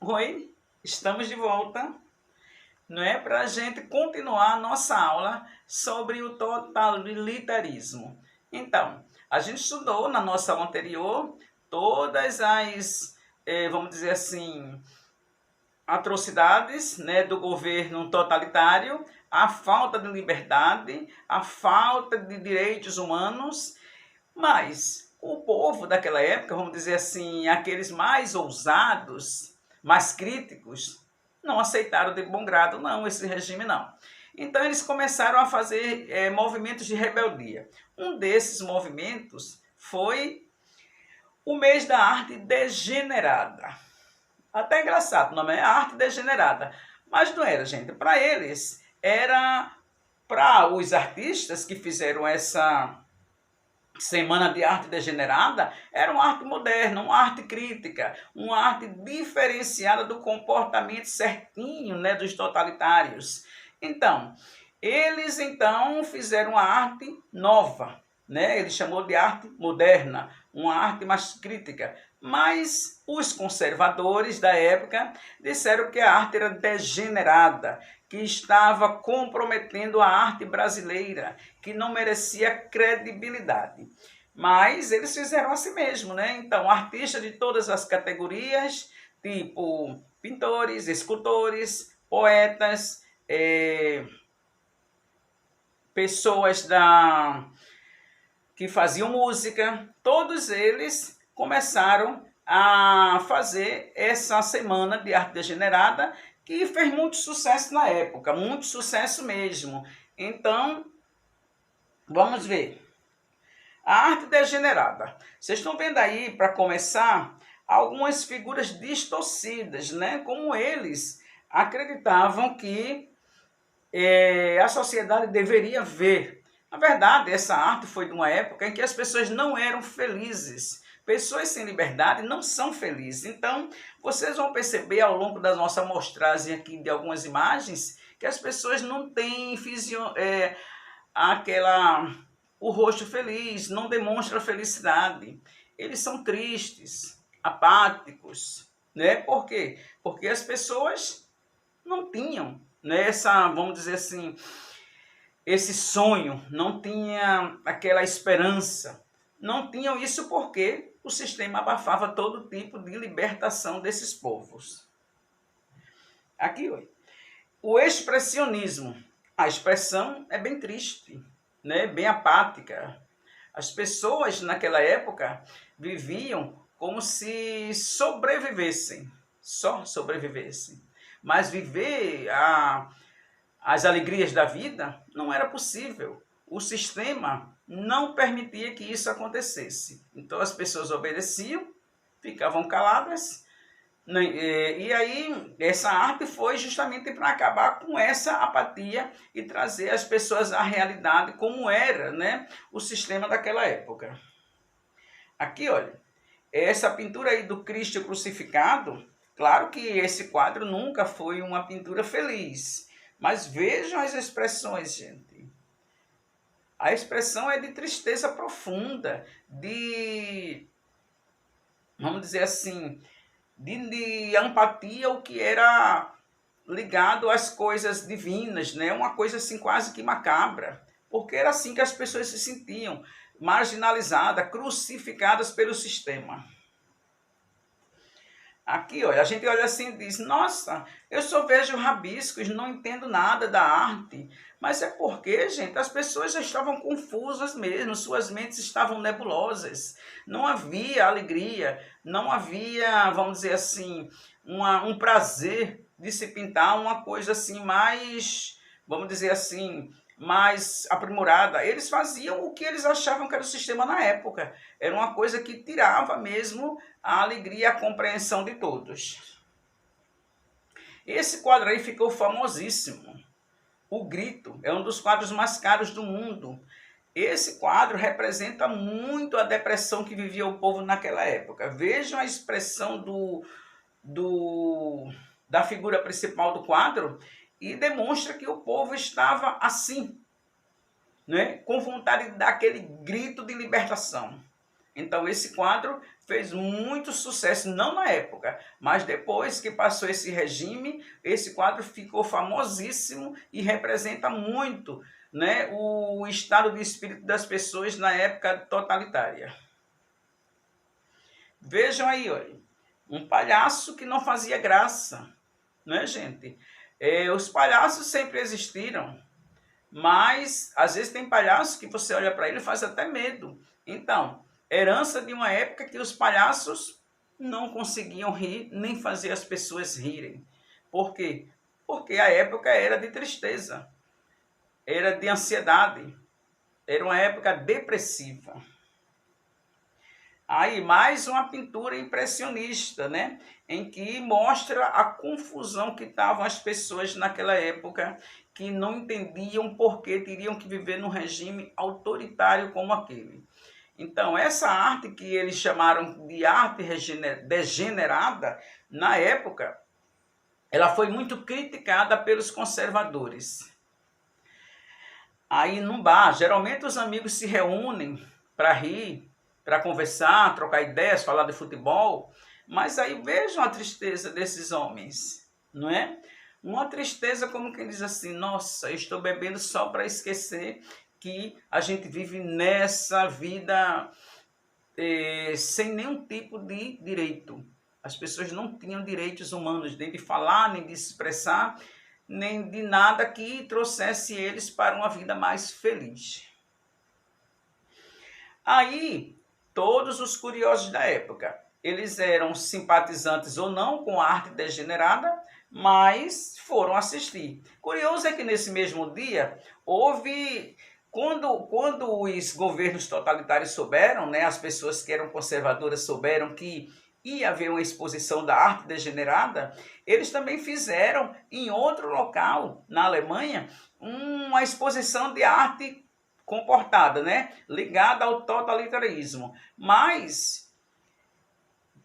Oi, estamos de volta, não é? Para a gente continuar a nossa aula sobre o totalitarismo. Então, a gente estudou na nossa aula anterior todas as, vamos dizer assim, atrocidades, né, do governo totalitário, a falta de liberdade, a falta de direitos humanos, mas o povo daquela época, vamos dizer assim, aqueles mais ousados, mais críticos, não aceitaram de bom grado, não, esse regime não. Então eles começaram a fazer movimentos de rebeldia. Um desses movimentos foi o mês da arte degenerada. Até engraçado, o nome é arte degenerada. Mas não era, gente. Para eles, era para os artistas que fizeram essa Semana de Arte Degenerada, era uma arte moderna, uma arte crítica, uma arte diferenciada do comportamento certinho, né, dos totalitários. Então, eles fizeram uma arte nova, né? Ele chamou de arte moderna, uma arte mais crítica. Mas os conservadores da época disseram que a arte era degenerada, que estava comprometendo a arte brasileira, que não merecia credibilidade. Mas eles fizeram assim mesmo, né? Então, artistas de todas as categorias, tipo pintores, escultores, poetas, pessoas que faziam música, todos eles começaram a fazer essa Semana de Arte Degenerada, que fez muito sucesso na época, muito sucesso mesmo. Então, vamos ver. A arte degenerada. Vocês estão vendo aí, para começar, algumas figuras distorcidas, né? Como eles acreditavam que a sociedade deveria ver. Na verdade, essa arte foi de uma época em que as pessoas não eram felizes. Pessoas sem liberdade não são felizes. Então, vocês vão perceber ao longo da nossa amostragem aqui de algumas imagens que as pessoas não têm o rosto feliz, não demonstra felicidade. Eles são tristes, apáticos, né? Por quê? Porque as pessoas não tinham, né, vamos dizer assim, esse sonho, não tinha aquela esperança. Não tinham isso porque o sistema abafava todo tipo de libertação desses povos. Aqui, o expressionismo. A expressão é bem triste, né? Bem apática. As pessoas naquela época viviam como se sobrevivessem, só sobrevivessem. Mas viver as alegrias da vida não era possível. O sistema não permitia que isso acontecesse. Então as pessoas obedeciam, ficavam caladas. E aí, essa arte foi justamente para acabar com essa apatia e trazer as pessoas à realidade como era, né, o sistema daquela época. Aqui, olha, essa pintura aí do Cristo crucificado, claro que esse quadro nunca foi uma pintura feliz, mas vejam as expressões, gente. A expressão é de tristeza profunda, vamos dizer assim, de empatia, o que era ligado às coisas divinas, né? Uma coisa assim quase que macabra, porque era assim que as pessoas se sentiam, marginalizadas, crucificadas pelo sistema. Aqui, olha, a gente olha assim e diz, nossa, eu só vejo rabiscos, não entendo nada da arte. Mas é porque, gente, as pessoas já estavam confusas mesmo, suas mentes estavam nebulosas. Não havia alegria, não havia, vamos dizer assim, um prazer de se pintar uma coisa assim mais, vamos dizer assim, mais aprimorada. Eles faziam o que eles achavam que era o sistema na época. Era uma coisa que tirava mesmo a alegria e a compreensão de todos. Esse quadro aí ficou famosíssimo. O Grito é um dos quadros mais caros do mundo. Esse quadro representa muito a depressão que vivia o povo naquela época. Vejam a expressão da figura principal do quadro e demonstra que o povo estava assim, né? Com vontade de dar aquele grito de libertação. Então esse quadro fez muito sucesso, não na época, mas depois que passou esse regime, esse quadro ficou famosíssimo e representa muito, né, o estado de espírito das pessoas na época totalitária. Vejam aí, olha, um palhaço que não fazia graça, né, gente? Os palhaços sempre existiram, mas às vezes tem palhaços que você olha para ele e faz até medo. Então, herança de uma época que os palhaços não conseguiam rir nem fazer as pessoas rirem. Por quê? Porque a época era de tristeza, era de ansiedade, era uma época depressiva. Aí mais uma pintura impressionista, né? Em que mostra a confusão que estavam as pessoas naquela época, que não entendiam por que teriam que viver num regime autoritário como aquele. Então, essa arte que eles chamaram de arte degenerada, na época, ela foi muito criticada pelos conservadores. Aí num bar, geralmente os amigos se reúnem para rir, para conversar, trocar ideias, falar de futebol, mas aí vejam a tristeza desses homens, não é? Uma tristeza como quem diz assim, nossa, eu estou bebendo só para esquecer que a gente vive nessa vida sem nenhum tipo de direito. As pessoas não tinham direitos humanos, nem de falar, nem de se expressar, nem de nada que trouxesse eles para uma vida mais feliz. Aí, todos os curiosos da época, eles eram simpatizantes ou não com a arte degenerada, mas foram assistir. Curioso é que nesse mesmo dia, houve... Quando os governos totalitários souberam, né, as pessoas que eram conservadoras souberam que ia haver uma exposição da arte degenerada, eles também fizeram em outro local, na Alemanha, uma exposição de arte comportada, né, ligada ao totalitarismo. Mas,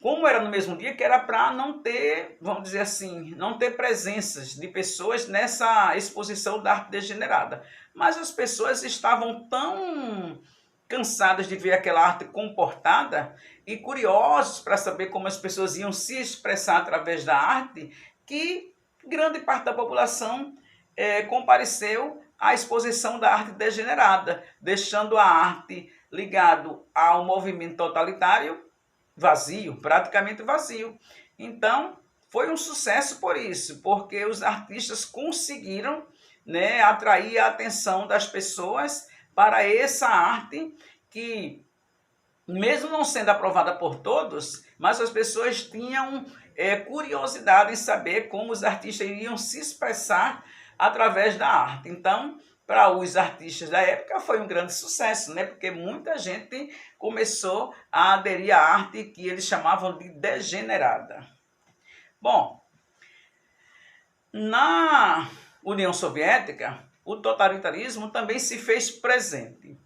como era no mesmo dia, que era para não ter, vamos dizer assim, não ter presenças de pessoas nessa exposição da arte degenerada. Mas as pessoas estavam tão cansadas de ver aquela arte comportada e curiosos para saber como as pessoas iam se expressar através da arte, que grande parte da população compareceu à exposição da arte degenerada, deixando a arte ligado ao movimento totalitário vazio, praticamente vazio. Então, foi um sucesso por isso, porque os artistas conseguiram, né, atrair a atenção das pessoas para essa arte que, mesmo não sendo aprovada por todos, mas as pessoas tinham curiosidade em saber como os artistas iriam se expressar através da arte. Então, para os artistas da época foi um grande sucesso, né? Porque muita gente começou a aderir à arte que eles chamavam de degenerada. Bom, na União Soviética, o totalitarismo também se fez presente.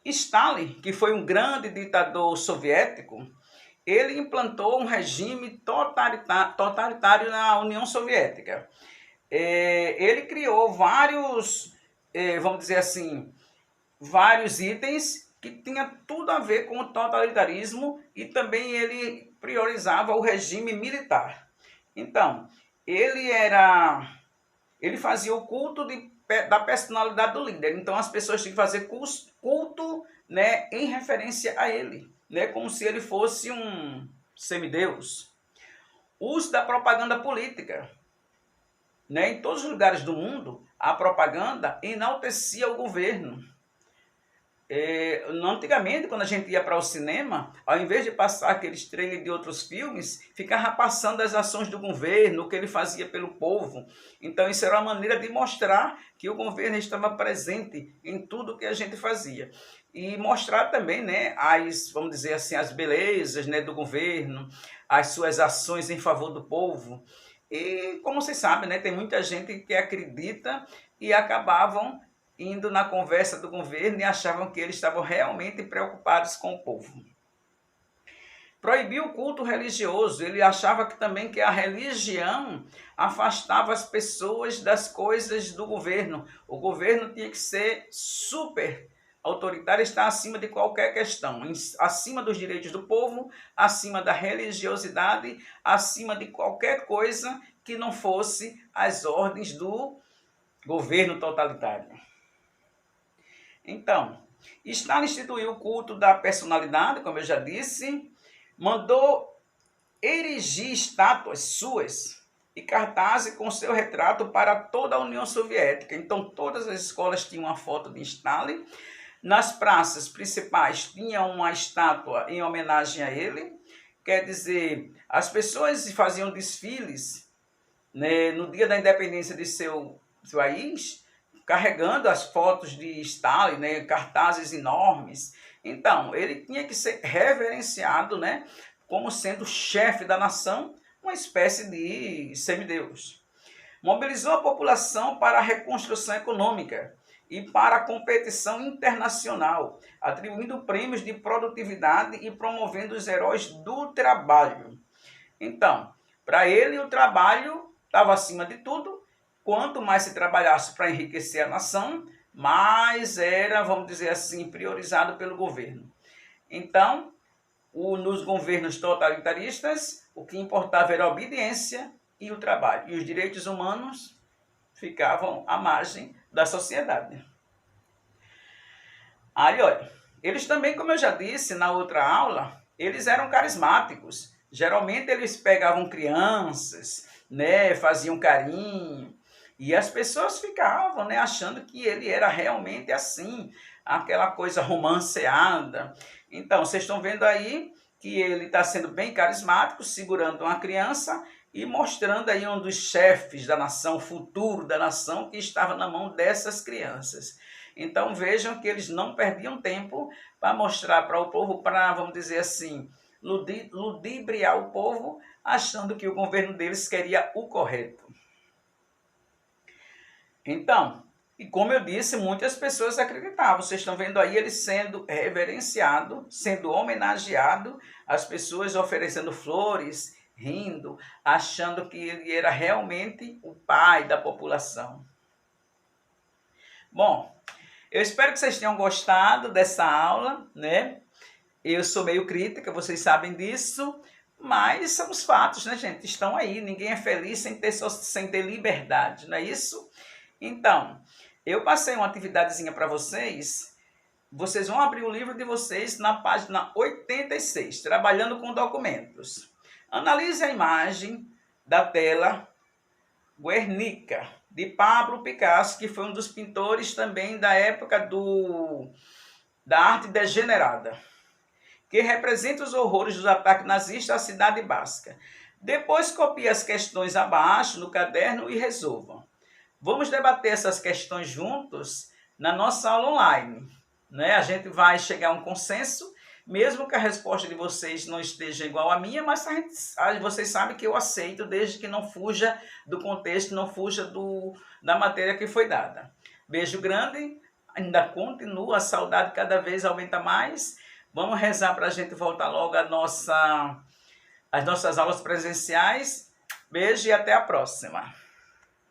Stalin, que foi um grande ditador soviético, ele implantou um regime totalitário na União Soviética. Ele criou vários, vamos dizer assim, vários itens que tinham tudo a ver com o totalitarismo e também ele priorizava o regime militar. Então, ele fazia o culto da personalidade do líder. Então, as pessoas tinham que fazer culto, né, em referência a ele, né, como se ele fosse um semideus. Uso da propaganda política. Né? Em todos os lugares do mundo, a propaganda enaltecia o governo. Antigamente, quando a gente ia para o cinema, ao invés de passar aqueles trailers de outros filmes, ficava passando as ações do governo, o que ele fazia pelo povo. Então, isso era uma maneira de mostrar que o governo estava presente em tudo que a gente fazia. E mostrar também, né, vamos dizer assim, as belezas, né, do governo, as suas ações em favor do povo. E, como vocês sabem, né, tem muita gente que acredita e acabavam indo na conversa do governo e achavam que eles estavam realmente preocupados com o povo. Proibiu o culto religioso. Ele achava que também que a religião afastava as pessoas das coisas do governo. O governo tinha que ser super autoritária está acima de qualquer questão, acima dos direitos do povo, acima da religiosidade, acima de qualquer coisa que não fosse as ordens do governo totalitário. Então, Stalin instituiu o culto da personalidade, como eu já disse, mandou erigir estátuas suas e cartazes com seu retrato para toda a União Soviética. Então, todas as escolas tinham uma foto de Stalin. Nas praças principais tinha uma estátua em homenagem a ele. Quer dizer, as pessoas faziam desfiles, né, no dia da independência de seu país, carregando as fotos de Stalin, né, cartazes enormes. Então, ele tinha que ser reverenciado, né, como sendo chefe da nação, uma espécie de semideus. Mobilizou a população para a reconstrução econômica e para a competição internacional, atribuindo prêmios de produtividade e promovendo os heróis do trabalho. Então, para ele, o trabalho estava acima de tudo. Quanto mais se trabalhasse para enriquecer a nação, mais era, vamos dizer assim, priorizado pelo governo. Então, nos governos totalitaristas, o que importava era a obediência e o trabalho. E os direitos humanos ficavam à margem da sociedade. Aí, olha, eles também, como eu já disse na outra aula, eles eram carismáticos. Geralmente eles pegavam crianças, né, faziam carinho, e as pessoas ficavam, né, achando que ele era realmente assim, aquela coisa romanceada. Então, vocês estão vendo aí que ele está sendo bem carismático, segurando uma criança e mostrando aí um dos chefes da nação, futuro da nação, que estava na mão dessas crianças. Então, vejam que eles não perdiam tempo para mostrar para o povo, para, vamos dizer assim, ludibriar o povo, achando que o governo deles queria o correto. Então, e como eu disse, muitas pessoas acreditavam. Vocês estão vendo aí ele sendo reverenciado, sendo homenageado, as pessoas oferecendo flores, rindo, achando que ele era realmente o pai da população. Bom, eu espero que vocês tenham gostado dessa aula, né? Eu sou meio crítica, vocês sabem disso, mas são os fatos, né, gente? Estão aí, ninguém é feliz sem ter liberdade, não é isso? Então, eu passei uma atividadezinha para vocês. Vocês vão abrir o livro de vocês na página 86, trabalhando com documentos. Analise a imagem da tela Guernica, de Pablo Picasso, que foi um dos pintores também da época da arte degenerada, que representa os horrores dos ataques nazistas à cidade basca. Depois copie as questões abaixo no caderno e resolvam. Vamos debater essas questões juntos na nossa aula online, né? A gente vai chegar a um consenso, mesmo que a resposta de vocês não esteja igual à minha, mas vocês sabem que eu aceito, desde que não fuja do contexto, não fuja da matéria que foi dada. Beijo grande, ainda continua, a saudade cada vez aumenta mais. Vamos rezar para a gente voltar logo às nossas aulas presenciais. Beijo e até a próxima.